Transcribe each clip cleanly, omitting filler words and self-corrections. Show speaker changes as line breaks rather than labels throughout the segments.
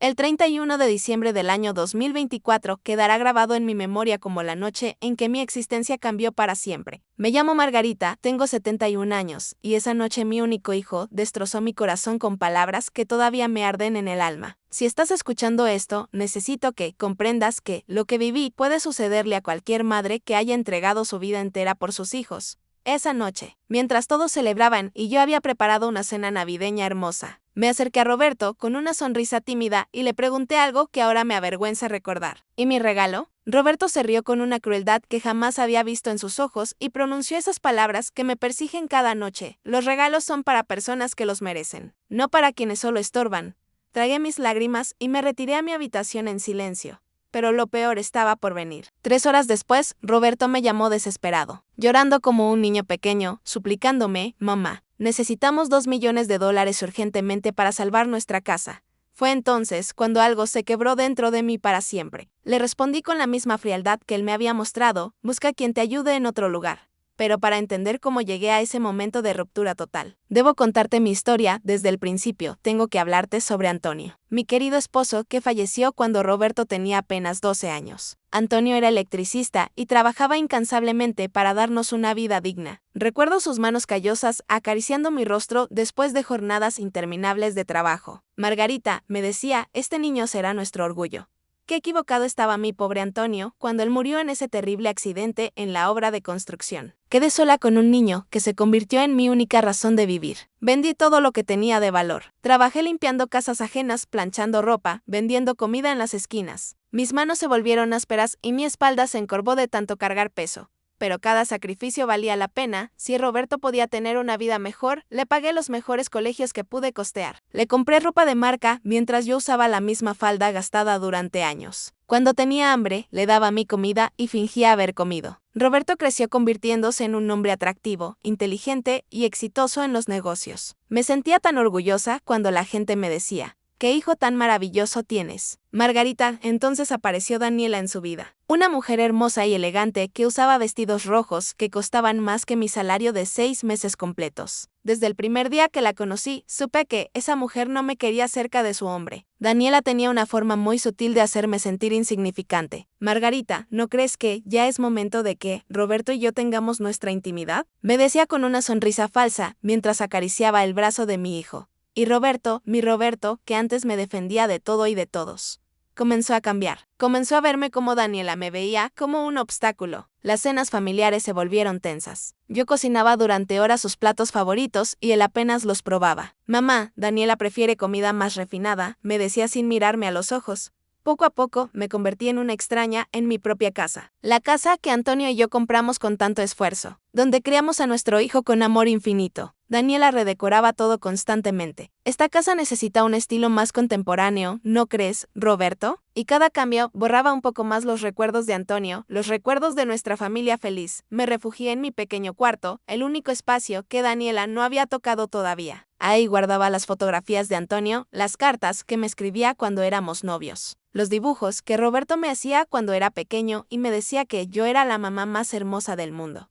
El 31 de diciembre del año 2024 quedará grabado en mi memoria como la noche en que mi existencia cambió para siempre. Me llamo Margarita, tengo 71 años, y esa noche mi único hijo destrozó mi corazón con palabras que todavía me arden en el alma. Si estás escuchando esto, necesito que comprendas que lo que viví puede sucederle a cualquier madre que haya entregado su vida entera por sus hijos. Esa noche, mientras todos celebraban y yo había preparado una cena navideña hermosa, me acerqué a Roberto con una sonrisa tímida y le pregunté algo que ahora me avergüenza recordar. ¿Y mi regalo? Roberto se rió con una crueldad que jamás había visto en sus ojos y pronunció esas palabras que me persiguen cada noche. Los regalos son para personas que los merecen, no para quienes solo estorban. Tragué mis lágrimas y me retiré a mi habitación en silencio. Pero lo peor estaba por venir. 3 horas después, Roberto me llamó desesperado, llorando como un niño pequeño, suplicándome: mamá, necesitamos $2 millones urgentemente para salvar nuestra casa. Fue entonces cuando algo se quebró dentro de mí para siempre. Le respondí con la misma frialdad que él me había mostrado: busca quien te ayude en otro lugar. Pero para entender cómo llegué a ese momento de ruptura total, debo contarte mi historia desde el principio. Tengo que hablarte sobre Antonio, mi querido esposo que falleció cuando Roberto tenía apenas 12 años. Antonio era electricista y trabajaba incansablemente para darnos una vida digna. Recuerdo sus manos callosas acariciando mi rostro después de jornadas interminables de trabajo. Margarita, me decía, este niño será nuestro orgullo. Qué equivocado estaba mi pobre Antonio cuando él murió en ese terrible accidente en la obra de construcción. Quedé sola con un niño que se convirtió en mi única razón de vivir. Vendí todo lo que tenía de valor. Trabajé limpiando casas ajenas, planchando ropa, vendiendo comida en las esquinas. Mis manos se volvieron ásperas y mi espalda se encorvó de tanto cargar peso. Pero cada sacrificio valía la pena. Si Roberto podía tener una vida mejor, le pagué los mejores colegios que pude costear. Le compré ropa de marca mientras yo usaba la misma falda gastada durante años. Cuando tenía hambre, le daba mi comida y fingía haber comido. Roberto creció convirtiéndose en un hombre atractivo, inteligente y exitoso en los negocios. Me sentía tan orgullosa cuando la gente me decía: ¿qué hijo tan maravilloso tienes? Margarita, entonces apareció Daniela en su vida. Una mujer hermosa y elegante que usaba vestidos rojos que costaban más que mi salario de 6 meses completos. Desde el primer día que la conocí, supe que esa mujer no me quería cerca de su hombre. Daniela tenía una forma muy sutil de hacerme sentir insignificante. Margarita, ¿no crees que ya es momento de que Roberto y yo tengamos nuestra intimidad? Me decía con una sonrisa falsa mientras acariciaba el brazo de mi hijo. Y Roberto, mi Roberto, que antes me defendía de todo y de todos, comenzó a cambiar. Comenzó a verme como Daniela me veía, como un obstáculo. Las cenas familiares se volvieron tensas. Yo cocinaba durante horas sus platos favoritos y él apenas los probaba. Mamá, Daniela prefiere comida más refinada, me decía sin mirarme a los ojos. Poco a poco me convertí en una extraña en mi propia casa. La casa que Antonio y yo compramos con tanto esfuerzo, donde criamos a nuestro hijo con amor infinito. Daniela redecoraba todo constantemente. Esta casa necesita un estilo más contemporáneo, ¿no crees, Roberto? Y cada cambio borraba un poco más los recuerdos de Antonio, los recuerdos de nuestra familia feliz. Me refugié en mi pequeño cuarto, el único espacio que Daniela no había tocado todavía. Ahí guardaba las fotografías de Antonio, las cartas que me escribía cuando éramos novios, los dibujos que Roberto me hacía cuando era pequeño y me decía que yo era la mamá más hermosa del mundo.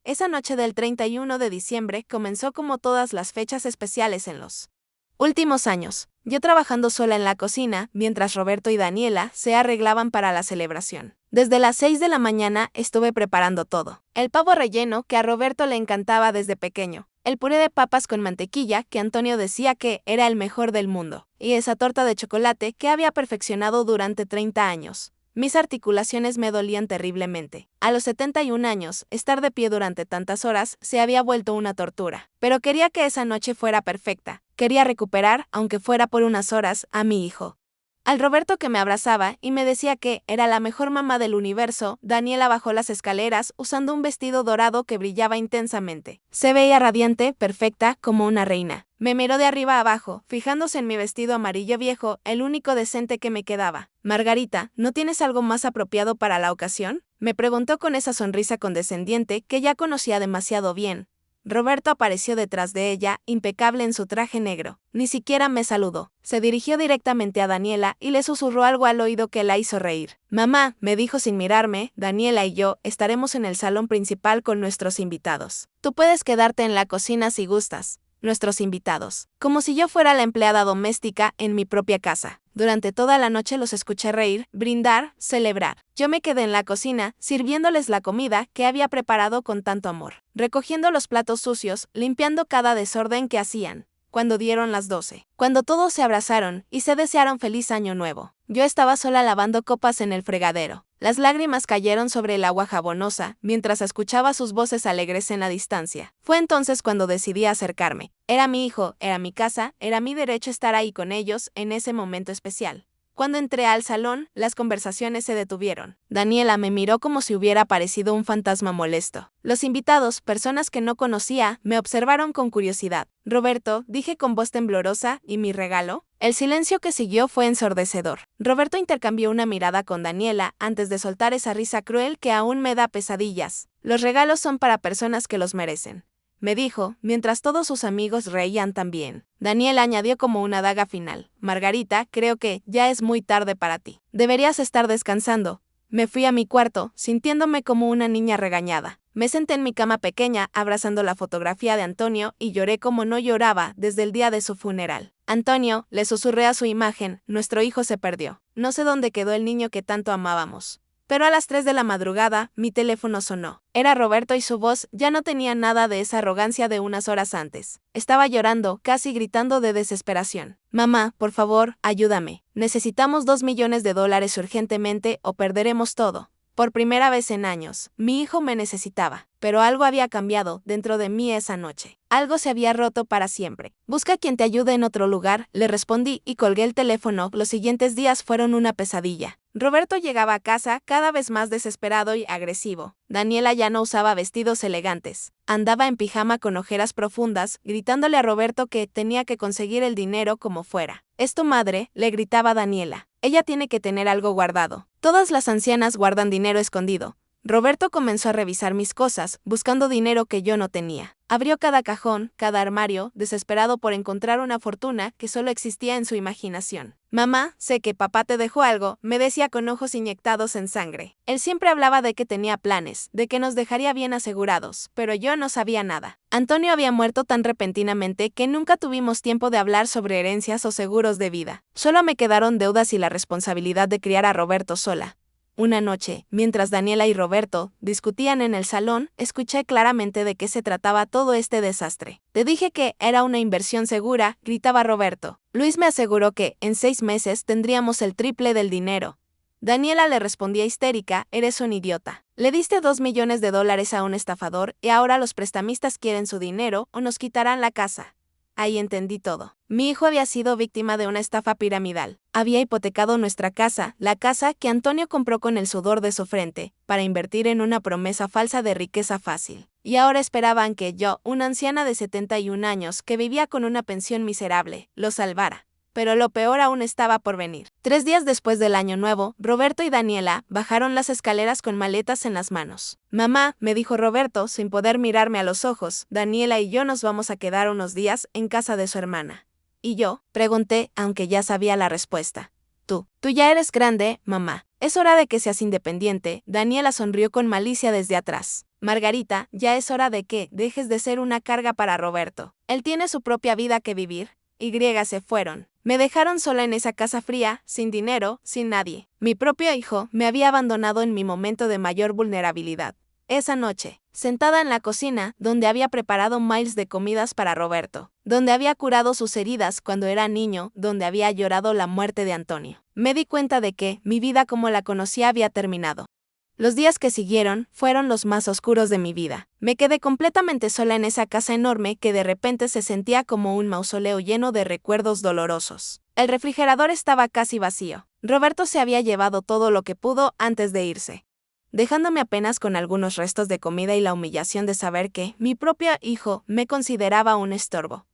Esa noche del 31 de diciembre comenzó como todas las fechas especiales en los últimos años, yo trabajando sola en la cocina, mientras Roberto y Daniela se arreglaban para la celebración. Desde las 6 de la mañana estuve preparando todo. El pavo relleno que a Roberto le encantaba desde pequeño, el puré de papas con mantequilla que Antonio decía que era el mejor del mundo, y esa torta de chocolate que había perfeccionado durante 30 años. Mis articulaciones me dolían terriblemente. A los 71 años, estar de pie durante tantas horas se había vuelto una tortura. Pero quería que esa noche fuera perfecta. Quería recuperar, aunque fuera por unas horas, a mi hijo. Al Roberto que me abrazaba y me decía que era la mejor mamá del universo, Daniela bajó las escaleras usando un vestido dorado que brillaba intensamente. Se veía radiante, perfecta, como una reina. Me miró de arriba a abajo, fijándose en mi vestido amarillo viejo, el único decente que me quedaba. Margarita, ¿no tienes algo más apropiado para la ocasión? Me preguntó con esa sonrisa condescendiente que ya conocía demasiado bien. Roberto apareció detrás de ella, impecable en su traje negro. Ni siquiera me saludó. Se dirigió directamente a Daniela y le susurró algo al oído que la hizo reír. Mamá, me dijo sin mirarme, Daniela y yo estaremos en el salón principal con nuestros invitados. Tú puedes quedarte en la cocina si gustas. Nuestros invitados. Como si yo fuera la empleada doméstica en mi propia casa. Durante toda la noche los escuché reír, brindar, celebrar. Yo me quedé en la cocina, sirviéndoles la comida que había preparado con tanto amor, recogiendo los platos sucios, limpiando cada desorden que hacían. Cuando dieron las 12, cuando todos se abrazaron y se desearon feliz año nuevo, yo estaba sola lavando copas en el fregadero. Las lágrimas cayeron sobre el agua jabonosa mientras escuchaba sus voces alegres en la distancia. Fue entonces cuando decidí acercarme. Era mi hijo, era mi casa, era mi derecho estar ahí con ellos en ese momento especial. Cuando entré al salón, las conversaciones se detuvieron. Daniela me miró como si hubiera parecido un fantasma molesto. Los invitados, personas que no conocía, me observaron con curiosidad. Roberto, dije con voz temblorosa, ¿y mi regalo? El silencio que siguió fue ensordecedor. Roberto intercambió una mirada con Daniela antes de soltar esa risa cruel que aún me da pesadillas. Los regalos son para personas que los merecen, me dijo, mientras todos sus amigos reían también. Daniel añadió como una daga final. Margarita, creo que ya es muy tarde para ti. Deberías estar descansando. Me fui a mi cuarto, sintiéndome como una niña regañada. Me senté en mi cama pequeña, abrazando la fotografía de Antonio, y lloré como no lloraba desde el día de su funeral. Antonio, le susurré a su imagen, nuestro hijo se perdió. No sé dónde quedó el niño que tanto amábamos. Pero a las 3 de la madrugada, mi teléfono sonó. Era Roberto y su voz ya no tenía nada de esa arrogancia de unas horas antes. Estaba llorando, casi gritando de desesperación. Mamá, por favor, ayúdame. Necesitamos $2 millones urgentemente o perderemos todo. Por primera vez en años, mi hijo me necesitaba, pero algo había cambiado dentro de mí esa noche. Algo se había roto para siempre. Busca quien te ayude en otro lugar, le respondí y colgué el teléfono. Los siguientes días fueron una pesadilla. Roberto llegaba a casa cada vez más desesperado y agresivo. Daniela ya no usaba vestidos elegantes. Andaba en pijama con ojeras profundas, gritándole a Roberto que tenía que conseguir el dinero como fuera. «Es tu madre», le gritaba Daniela. «Ella tiene que tener algo guardado. Todas las ancianas guardan dinero escondido». Roberto comenzó a revisar mis cosas, buscando dinero que yo no tenía. Abrió cada cajón, cada armario, desesperado por encontrar una fortuna que solo existía en su imaginación. «Mamá, sé que papá te dejó algo», me decía con ojos inyectados en sangre. Él siempre hablaba de que tenía planes, de que nos dejaría bien asegurados, pero yo no sabía nada. Antonio había muerto tan repentinamente que nunca tuvimos tiempo de hablar sobre herencias o seguros de vida. Solo me quedaron deudas y la responsabilidad de criar a Roberto sola. Una noche, mientras Daniela y Roberto discutían en el salón, escuché claramente de qué se trataba todo este desastre. «Te dije que era una inversión segura», gritaba Roberto. «Luis me aseguró que, en 6 meses, tendríamos el triple del dinero». Daniela le respondía histérica, «Eres un idiota. Le diste $2 millones a un estafador y ahora los prestamistas quieren su dinero o nos quitarán la casa». Ahí entendí todo. Mi hijo había sido víctima de una estafa piramidal. Había hipotecado nuestra casa, la casa que Antonio compró con el sudor de su frente, para invertir en una promesa falsa de riqueza fácil. Y ahora esperaban que yo, una anciana de 71 años que vivía con una pensión miserable, lo salvara. Pero lo peor aún estaba por venir. 3 días después del año nuevo, Roberto y Daniela bajaron las escaleras con maletas en las manos. «Mamá», me dijo Roberto sin poder mirarme a los ojos, «Daniela y yo nos vamos a quedar unos días en casa de su hermana». «¿Y yo?», pregunté, aunque ya sabía la respuesta. Tú ya eres grande, mamá. Es hora de que seas independiente». Daniela sonrió con malicia desde atrás. «Margarita, ya es hora de que dejes de ser una carga para Roberto. Él tiene su propia vida que vivir». Se fueron. Me dejaron sola en esa casa fría, sin dinero, sin nadie. Mi propio hijo me había abandonado en mi momento de mayor vulnerabilidad. Esa noche, sentada en la cocina, donde había preparado miles de comidas para Roberto, donde había curado sus heridas cuando era niño, donde había llorado la muerte de Antonio, me di cuenta de que mi vida como la conocía había terminado. Los días que siguieron fueron los más oscuros de mi vida. Me quedé completamente sola en esa casa enorme que de repente se sentía como un mausoleo lleno de recuerdos dolorosos. El refrigerador estaba casi vacío. Roberto se había llevado todo lo que pudo antes de irse, dejándome apenas con algunos restos de comida y la humillación de saber que mi propio hijo me consideraba un estorbo.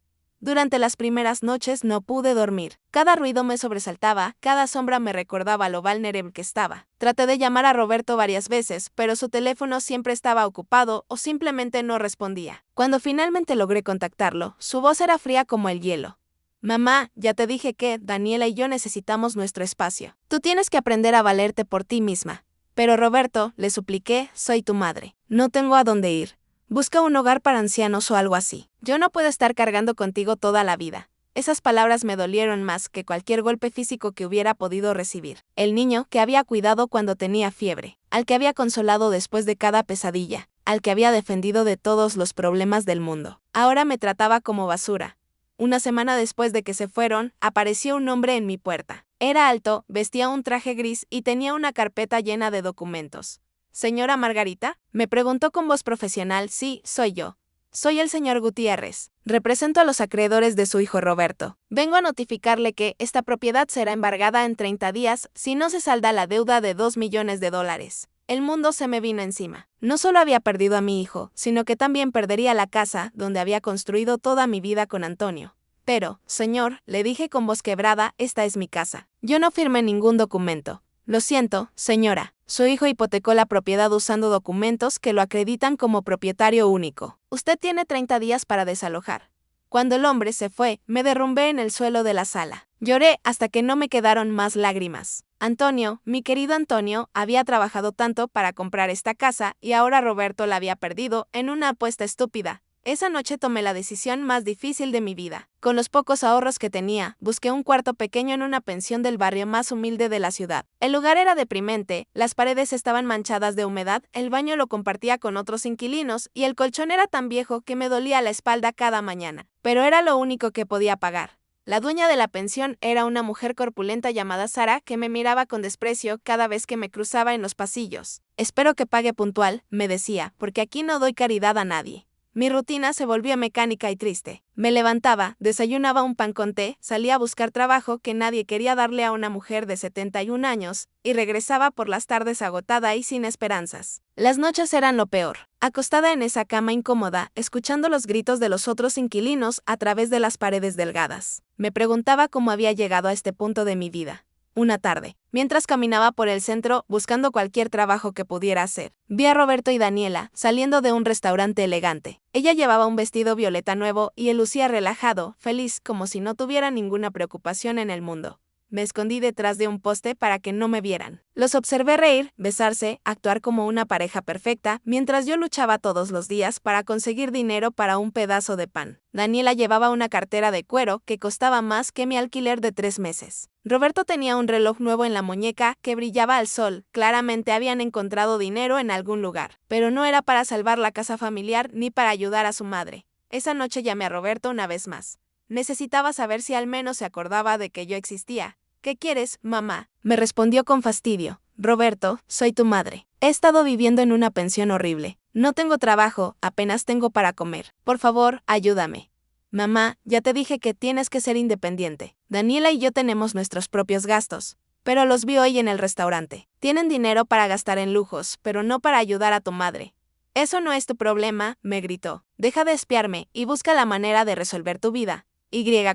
Durante las primeras noches no pude dormir. Cada ruido me sobresaltaba, cada sombra me recordaba lo vulnerable que estaba. Traté de llamar a Roberto varias veces, pero su teléfono siempre estaba ocupado o simplemente no respondía. Cuando finalmente logré contactarlo, su voz era fría como el hielo. «Mamá, ya te dije que Daniela y yo necesitamos nuestro espacio. Tú tienes que aprender a valerte por ti misma». «Pero Roberto», le supliqué, «soy tu madre. No tengo a dónde ir. Busca un hogar para ancianos o algo así. Yo no puedo estar cargando contigo toda la vida». Esas palabras me dolieron más que cualquier golpe físico que hubiera podido recibir. El niño que había cuidado cuando tenía fiebre, al que había consolado después de cada pesadilla, al que había defendido de todos los problemas del mundo, ahora me trataba como basura. Una semana después de que se fueron, apareció un hombre en mi puerta. Era alto, vestía un traje gris y tenía una carpeta llena de documentos. «¿Señora Margarita?», me preguntó con voz profesional. «Sí, soy yo. Soy el señor Gutiérrez. Represento a los acreedores de su hijo Roberto. Vengo a notificarle que esta propiedad será embargada en 30 días si no se salda la deuda de $2 millones. El mundo se me vino encima. No solo había perdido a mi hijo, sino que también perdería la casa donde había construido toda mi vida con Antonio. Pero, señor, le dije con voz quebrada, esta es mi casa. Yo no firmé ningún documento. Lo siento, señora. Su hijo hipotecó la propiedad usando documentos que lo acreditan como propietario único. Usted tiene 30 días para desalojar. Cuando el hombre se fue, me derrumbé en el suelo de la sala. Lloré hasta que no me quedaron más lágrimas. Antonio, mi querido Antonio, había trabajado tanto para comprar esta casa y ahora Roberto la había perdido en una apuesta estúpida. Esa noche tomé la decisión más difícil de mi vida. Con los pocos ahorros que tenía, busqué un cuarto pequeño en una pensión del barrio más humilde de la ciudad. El lugar era deprimente, las paredes estaban manchadas de humedad, el baño lo compartía con otros inquilinos y el colchón era tan viejo que me dolía la espalda cada mañana. Pero era lo único que podía pagar. La dueña de la pensión era una mujer corpulenta llamada Sara que me miraba con desprecio cada vez que me cruzaba en los pasillos. «Espero que pague puntual», me decía, «porque aquí no doy caridad a nadie». Mi rutina se volvía mecánica y triste. Me levantaba, desayunaba un pan con té, salía a buscar trabajo que nadie quería darle a una mujer de 71 años, y regresaba por las tardes agotada y sin esperanzas. Las noches eran lo peor. Acostada en esa cama incómoda, escuchando los gritos de los otros inquilinos a través de las paredes delgadas. Me preguntaba cómo había llegado a este punto de mi vida. Una tarde, mientras caminaba por el centro buscando cualquier trabajo que pudiera hacer, vi a Roberto y Daniela saliendo de un restaurante elegante. Ella llevaba un vestido violeta nuevo y él lucía relajado, feliz, como si no tuviera ninguna preocupación en el mundo. Me escondí detrás de un poste para que no me vieran. Los observé reír, besarse, actuar como una pareja perfecta, mientras yo luchaba todos los días para conseguir dinero para un pedazo de pan. Daniela llevaba una cartera de cuero que costaba más que mi alquiler de 3 meses. Roberto tenía un reloj nuevo en la muñeca que brillaba al sol. Claramente habían encontrado dinero en algún lugar, pero no era para salvar la casa familiar ni para ayudar a su madre. Esa noche llamé a Roberto una vez más. Necesitaba saber si al menos se acordaba de que yo existía. «¿Qué quieres, mamá?», me respondió con fastidio. «Roberto, soy tu madre. He estado viviendo en una pensión horrible. No tengo trabajo, apenas tengo para comer. Por favor, ayúdame». «Mamá, ya te dije que tienes que ser independiente. Daniela y yo tenemos nuestros propios gastos. Pero los vi hoy en el restaurante. Tienen dinero para gastar en lujos, pero no para ayudar a tu madre». «Eso no es tu problema», me gritó. «Deja de espiarme y busca la manera de resolver tu vida».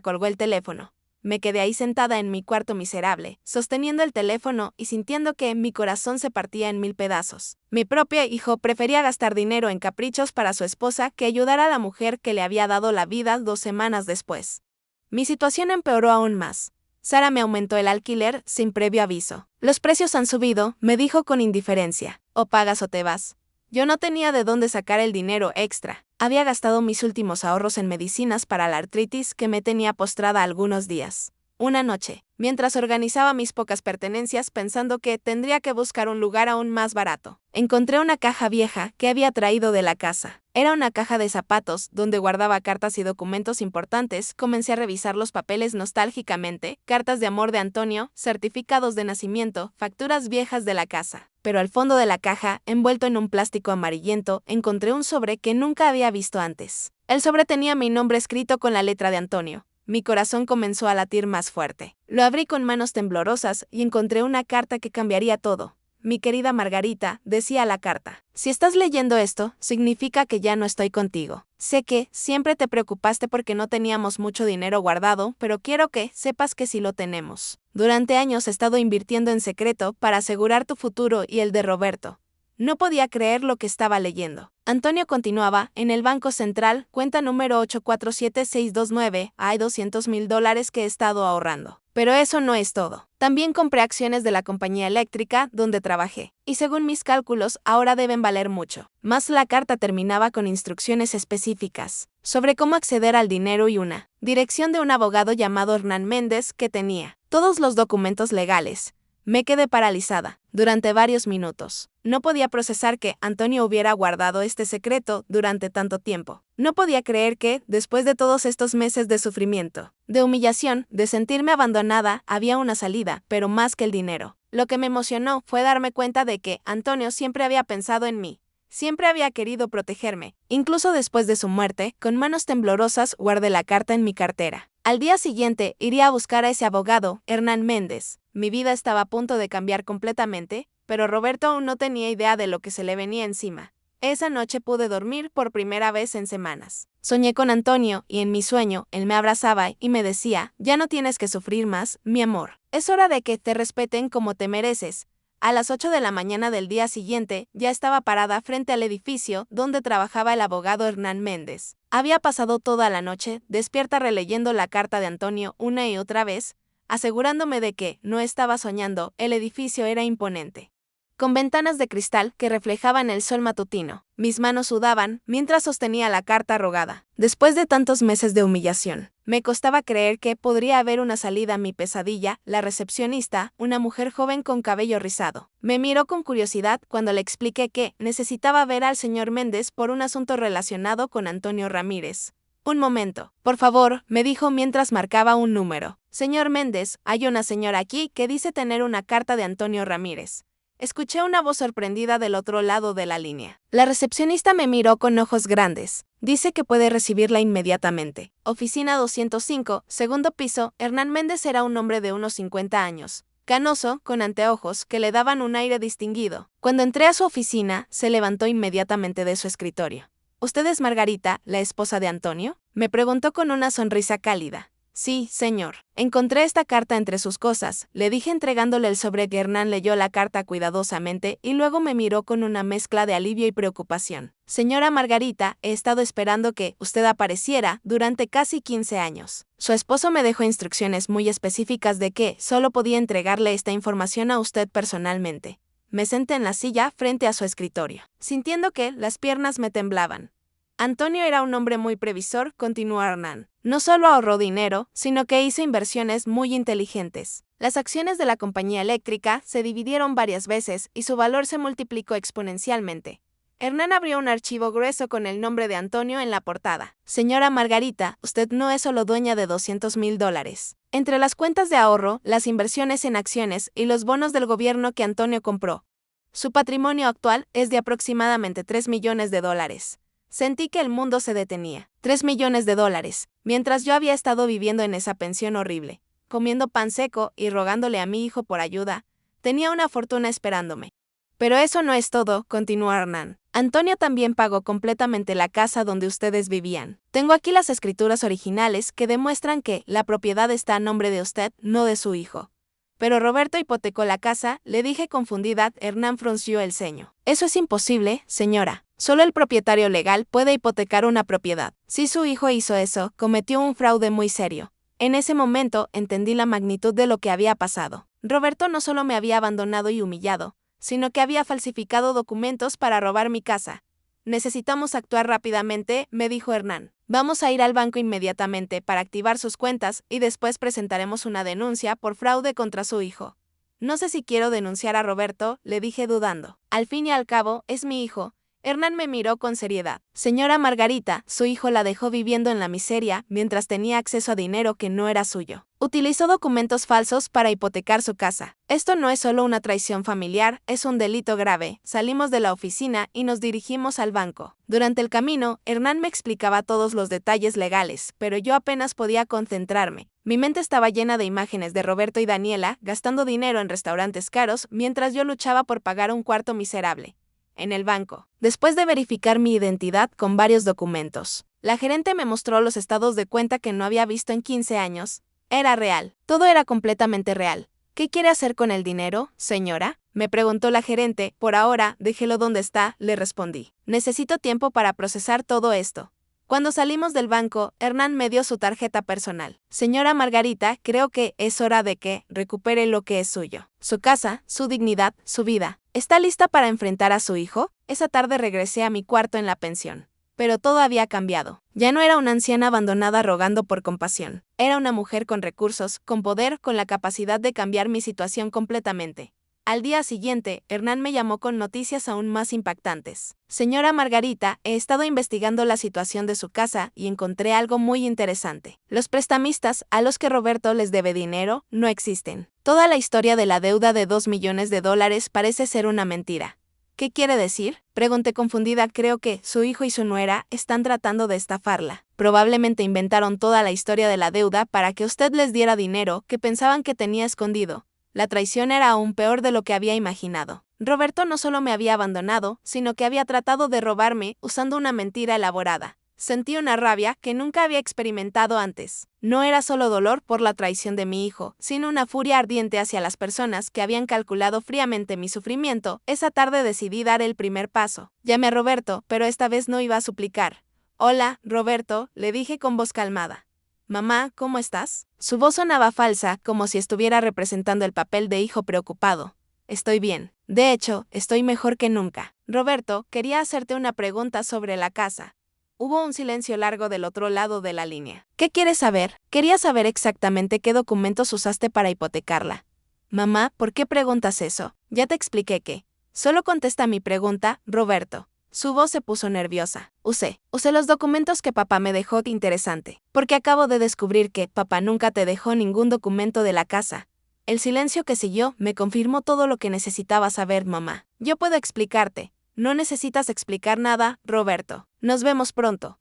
Colgó el teléfono. Me quedé ahí sentada en mi cuarto miserable, sosteniendo el teléfono y sintiendo que mi corazón se partía en 1000 pedazos. Mi propio hijo prefería gastar dinero en caprichos para su esposa que ayudar a la mujer que le había dado la vida 2 semanas después. Mi situación empeoró aún más. Sara me aumentó el alquiler sin previo aviso. «Los precios han subido», me dijo con indiferencia. «O pagas o te vas». Yo no tenía de dónde sacar el dinero extra. Había gastado mis últimos ahorros en medicinas para la artritis que me tenía postrada algunos días. Una noche, mientras organizaba mis pocas pertenencias pensando que tendría que buscar un lugar aún más barato, encontré una caja vieja que había traído de la casa. Era una caja de zapatos donde guardaba cartas y documentos importantes. Comencé a revisar los papeles nostálgicamente, cartas de amor de Antonio, certificados de nacimiento, facturas viejas de la casa. Pero al fondo de la caja, envuelto en un plástico amarillento, encontré un sobre que nunca había visto antes. El sobre tenía mi nombre escrito con la letra de Antonio. Mi corazón comenzó a latir más fuerte. Lo abrí con manos temblorosas y encontré una carta que cambiaría todo. «Mi querida Margarita», decía la carta, «si estás leyendo esto, significa que ya no estoy contigo. Sé que siempre te preocupaste porque no teníamos mucho dinero guardado, pero quiero que sepas que sí lo tenemos. Durante años he estado invirtiendo en secreto para asegurar tu futuro y el de Roberto». No podía creer lo que estaba leyendo. Antonio continuaba, «En el Banco Central, cuenta número 847629, hay $200,000 que he estado ahorrando. Pero eso no es todo. También compré acciones de la compañía eléctrica donde trabajé, y según mis cálculos ahora deben valer mucho. Más la carta terminaba con instrucciones específicas sobre cómo acceder al dinero y una dirección de un abogado llamado Hernán Méndez que tenía todos los documentos legales. Me quedé paralizada durante varios minutos. No podía procesar que Antonio hubiera guardado este secreto durante tanto tiempo. No podía creer que, después de todos estos meses de sufrimiento, de humillación, de sentirme abandonada, había una salida, pero más que el dinero. Lo que me emocionó fue darme cuenta de que Antonio siempre había pensado en mí. Siempre había querido protegerme. Incluso después de su muerte, con manos temblorosas guardé la carta en mi cartera. Al día siguiente iría a buscar a ese abogado, Hernán Méndez. Mi vida estaba a punto de cambiar completamente, pero Roberto aún no tenía idea de lo que se le venía encima. Esa noche pude dormir por primera vez en semanas. Soñé con Antonio y en mi sueño él me abrazaba y me decía, ya no tienes que sufrir más, mi amor. Es hora de que te respeten como te mereces. A las 8 de la mañana del día siguiente, ya estaba parada frente al edificio donde trabajaba el abogado Hernán Méndez. Había pasado toda la noche, despierta releyendo la carta de Antonio una y otra vez, asegurándome de que no estaba soñando. El edificio era imponente, con ventanas de cristal que reflejaban el sol matutino. Mis manos sudaban mientras sostenía la carta arrugada. Después de tantos meses de humillación, me costaba creer que podría haber una salida a mi pesadilla. La recepcionista, una mujer joven con cabello rizado, me miró con curiosidad cuando le expliqué que necesitaba ver al señor Méndez por un asunto relacionado con Antonio Ramírez. Un momento, por favor, me dijo mientras marcaba un número. Señor Méndez, hay una señora aquí que dice tener una carta de Antonio Ramírez. Escuché una voz sorprendida del otro lado de la línea. La recepcionista me miró con ojos grandes. Dice que puede recibirla inmediatamente. Oficina 205, segundo piso. Hernán Méndez era un hombre de unos 50 años. Canoso, con anteojos que le daban un aire distinguido. Cuando entré a su oficina, se levantó inmediatamente de su escritorio. ¿Usted es Margarita, la esposa de Antonio?, me preguntó con una sonrisa cálida. Sí, señor. Encontré esta carta entre sus cosas, le dije entregándole el sobre. Hernán leyó la carta cuidadosamente y luego me miró con una mezcla de alivio y preocupación. Señora Margarita, he estado esperando que usted apareciera durante casi 15 años. Su esposo me dejó instrucciones muy específicas de que solo podía entregarle esta información a usted personalmente. Me senté en la silla frente a su escritorio, sintiendo que las piernas me temblaban. Antonio era un hombre muy previsor, continuó Hernán. No solo ahorró dinero, sino que hizo inversiones muy inteligentes. Las acciones de la compañía eléctrica se dividieron varias veces y su valor se multiplicó exponencialmente. Hernán abrió un archivo grueso con el nombre de Antonio en la portada. Señora Margarita, usted no es solo dueña de $200,000. Entre las cuentas de ahorro, las inversiones en acciones y los bonos del gobierno que Antonio compró, su patrimonio actual es de aproximadamente $3 millones. Sentí que el mundo se detenía. $3 millones. Mientras yo había estado viviendo en esa pensión horrible, comiendo pan seco y rogándole a mi hijo por ayuda, tenía una fortuna esperándome. Pero eso no es todo, continuó Hernán. Antonio también pagó completamente la casa donde ustedes vivían. Tengo aquí las escrituras originales que demuestran que la propiedad está a nombre de usted, no de su hijo. Pero Roberto hipotecó la casa, le dije confundida. Hernán frunció el ceño. Eso es imposible, señora. Solo el propietario legal puede hipotecar una propiedad. Si su hijo hizo eso, cometió un fraude muy serio. En ese momento entendí la magnitud de lo que había pasado. Roberto no solo me había abandonado y humillado, sino que había falsificado documentos para robar mi casa. Necesitamos actuar rápidamente, me dijo Hernán. Vamos a ir al banco inmediatamente para activar sus cuentas y después presentaremos una denuncia por fraude contra su hijo. No sé si quiero denunciar a Roberto, le dije dudando. Al fin y al cabo, es mi hijo. Hernán me miró con seriedad. Señora Margarita, su hijo la dejó viviendo en la miseria mientras tenía acceso a dinero que no era suyo. Utilizó documentos falsos para hipotecar su casa. Esto no es solo una traición familiar, es un delito grave. Salimos de la oficina y nos dirigimos al banco. Durante el camino, Hernán me explicaba todos los detalles legales, pero yo apenas podía concentrarme. Mi mente estaba llena de imágenes de Roberto y Daniela gastando dinero en restaurantes caros mientras yo luchaba por pagar un cuarto miserable. En el banco, después de verificar mi identidad con varios documentos, la gerente me mostró los estados de cuenta que no había visto en 15 años. Era real, todo era completamente real. ¿Qué quiere hacer con el dinero, señora?, me preguntó la gerente. Por ahora, déjelo donde está, le respondí. Necesito tiempo para procesar todo esto. Cuando salimos del banco, Hernán me dio su tarjeta personal. Señora Margarita, creo que es hora de que recupere lo que es suyo. Su casa, su dignidad, su vida. ¿Está lista para enfrentar a su hijo? Esa tarde regresé a mi cuarto en la pensión. Pero todo había cambiado. Ya no era una anciana abandonada rogando por compasión. Era una mujer con recursos, con poder, con la capacidad de cambiar mi situación completamente. Al día siguiente, Hernán me llamó con noticias aún más impactantes. Señora Margarita, he estado investigando la situación de su casa y encontré algo muy interesante. Los prestamistas, a los que Roberto les debe dinero, no existen. Toda la historia de la deuda de $2 millones parece ser una mentira. ¿Qué quiere decir? Pregunté confundida. Creo que su hijo y su nuera están tratando de estafarla. Probablemente inventaron toda la historia de la deuda para que usted les diera dinero que pensaban que tenía escondido. La traición era aún peor de lo que había imaginado. Roberto no solo me había abandonado, sino que había tratado de robarme usando una mentira elaborada. Sentí una rabia que nunca había experimentado antes. No era solo dolor por la traición de mi hijo, sino una furia ardiente hacia las personas que habían calculado fríamente mi sufrimiento. Esa tarde decidí dar el primer paso. Llamé a Roberto, pero esta vez no iba a suplicar. «Hola, Roberto», le dije con voz calmada. «Mamá, ¿cómo estás?». Su voz sonaba falsa, como si estuviera representando el papel de hijo preocupado. «Estoy bien. De hecho, estoy mejor que nunca». «Roberto, quería hacerte una pregunta sobre la casa». Hubo un silencio largo del otro lado de la línea. «¿Qué quieres saber?». «Quería saber exactamente qué documentos usaste para hipotecarla». «Mamá, ¿por qué preguntas eso? Ya te expliqué que». «Solo contesta mi pregunta, Roberto». Su voz se puso nerviosa. Usé los documentos que papá me dejó. Interesante. Porque acabo de descubrir que papá nunca te dejó ningún documento de la casa. El silencio que siguió me confirmó todo lo que necesitaba saber, mamá. Yo puedo explicarte. No necesitas explicar nada, Roberto. Nos vemos pronto.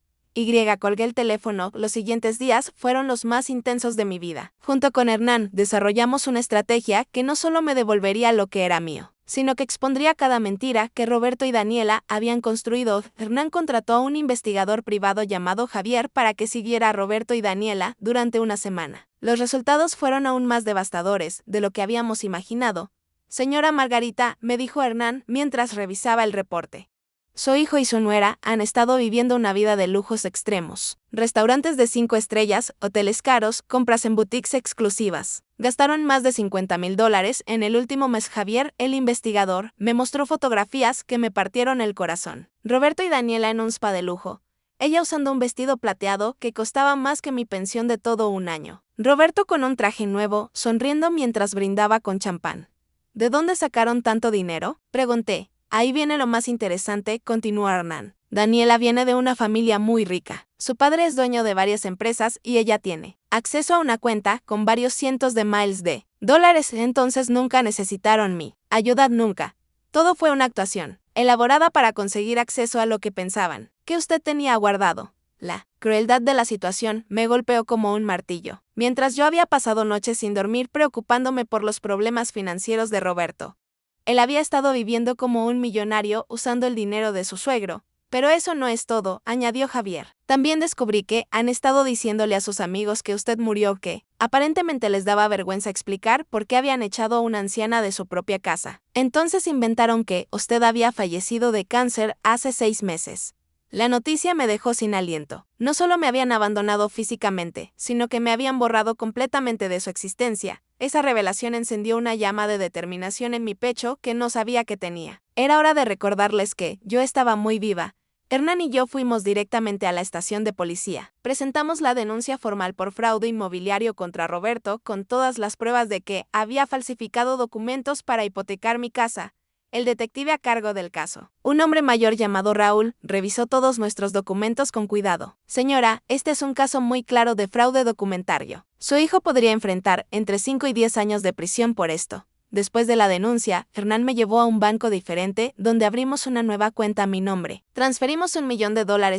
Colgué el teléfono. Los siguientes días fueron los más intensos de mi vida. Junto con Hernán, desarrollamos una estrategia que no solo me devolvería lo que era mío, sino que expondría cada mentira que Roberto y Daniela habían construido. Hernán contrató a un investigador privado llamado Javier para que siguiera a Roberto y Daniela durante una semana. Los resultados fueron aún más devastadores de lo que habíamos imaginado. «Señora Margarita», me dijo Hernán mientras revisaba el reporte. «Su hijo y su nuera han estado viviendo una vida de lujos extremos. Restaurantes de 5 estrellas, hoteles caros, compras en boutiques exclusivas. Gastaron más de $50,000 en el último mes». Javier, el investigador, me mostró fotografías que me partieron el corazón. Roberto y Daniela en un spa de lujo. Ella usando un vestido plateado que costaba más que mi pensión de todo un año. Roberto con un traje nuevo, sonriendo mientras brindaba con champán. «¿De dónde sacaron tanto dinero?», pregunté. «Ahí viene lo más interesante», continuó Hernán. «Daniela viene de una familia muy rica. Su padre es dueño de varias empresas y ella tiene acceso a una cuenta con varios cientos de miles de dólares. Entonces nunca necesitaron mi ayuda, nunca. Todo fue una actuación, elaborada para conseguir acceso a lo que pensaban que usted tenía guardado». La crueldad de la situación me golpeó como un martillo. Mientras yo había pasado noches sin dormir preocupándome por los problemas financieros de Roberto. Él había estado viviendo como un millonario usando el dinero de su suegro. «Pero eso no es todo», añadió Javier. «También descubrí que han estado diciéndole a sus amigos que usted murió, que aparentemente les daba vergüenza explicar por qué habían echado a una anciana de su propia casa. Entonces inventaron que usted había fallecido de cáncer hace 6 meses». La noticia me dejó sin aliento. No solo me habían abandonado físicamente, sino que me habían borrado completamente de su existencia. Esa revelación encendió una llama de determinación en mi pecho que no sabía que tenía. Era hora de recordarles que yo estaba muy viva. Hernán y yo fuimos directamente a la estación de policía. Presentamos la denuncia formal por fraude inmobiliario contra Roberto con todas las pruebas de que había falsificado documentos para hipotecar mi casa. El detective a cargo del caso, un hombre mayor llamado Raúl, revisó todos nuestros documentos con cuidado. «Señora, este es un caso muy claro de fraude documentario. Su hijo podría enfrentar entre 5 y 10 años de prisión por esto». Después de la denuncia, Hernán me llevó a un banco diferente donde abrimos una nueva cuenta a mi nombre. Transferimos $1 millón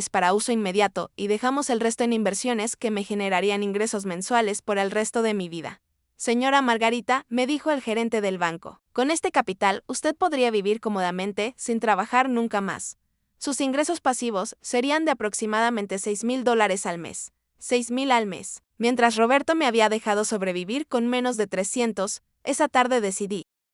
para uso inmediato y dejamos el resto en inversiones que me generarían ingresos mensuales por el resto de mi vida. «Señora Margarita», me dijo el gerente del banco, «con este capital usted podría vivir cómodamente sin trabajar nunca más. Sus ingresos pasivos serían de aproximadamente $6,000 al mes». $6,000 al mes. Mientras Roberto me había dejado sobrevivir con menos de 300, esa tarde decidí